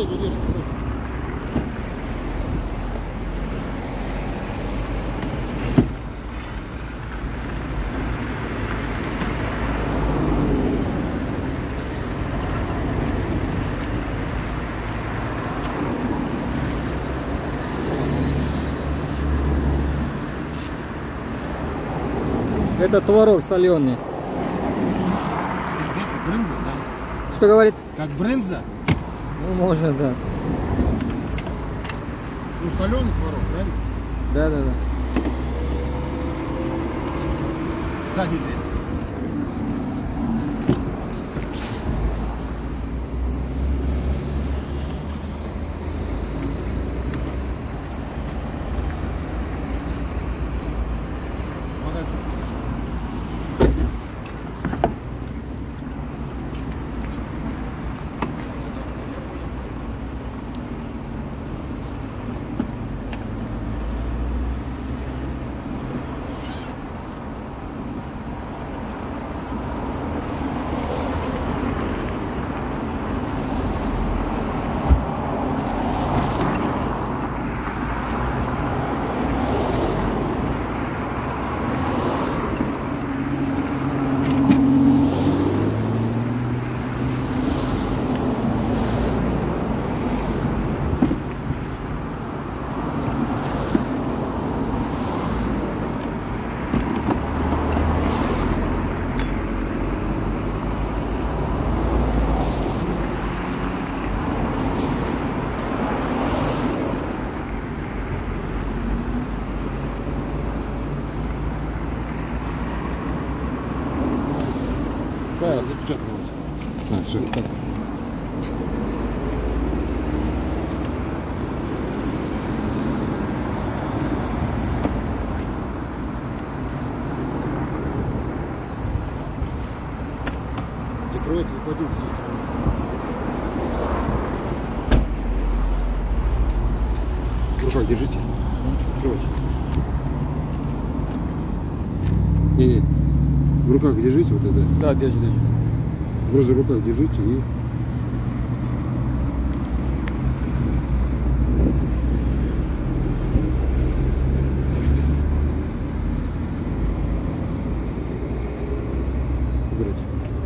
переднюю дверь. Это творог соленый. Как брынза, да? Что говорит? Как брынза? Ну, можно, да. Ну, соленый творог, правильно? Да, да, да. Заднюю дверь. Да. Запечаталось. А, все. Закрывайте и кладите здесь. В руках держите. Открывайте. Не, в руках держите вот это. Да, держи, держи. Просто в руках держите и... Убирайте.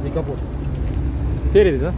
И капот. Перед, да?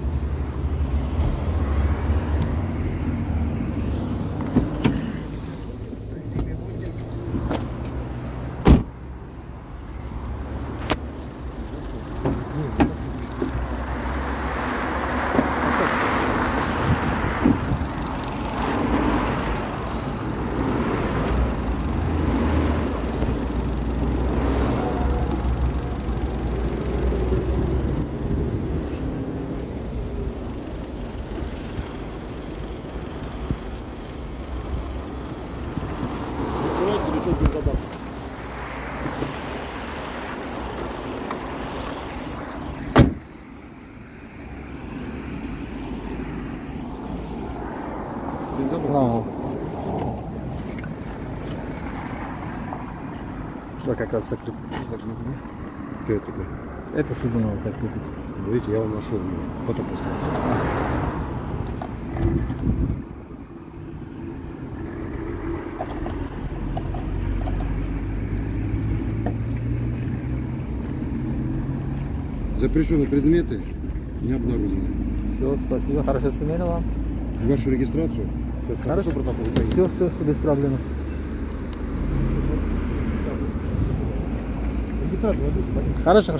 Открывайте лючок бензобака. Бензобак. Ну. Да, как раз закрепить. Что это такое? Это сюда надо закрепить. Видите, я вам нашел. Потом поставите. Запрещенные предметы не обнаружены. Все, спасибо. Хорошо сумели вам. Вашу регистрацию? Хорошо. Протокол. Все, без проблем. Регистрацию. Хорошо.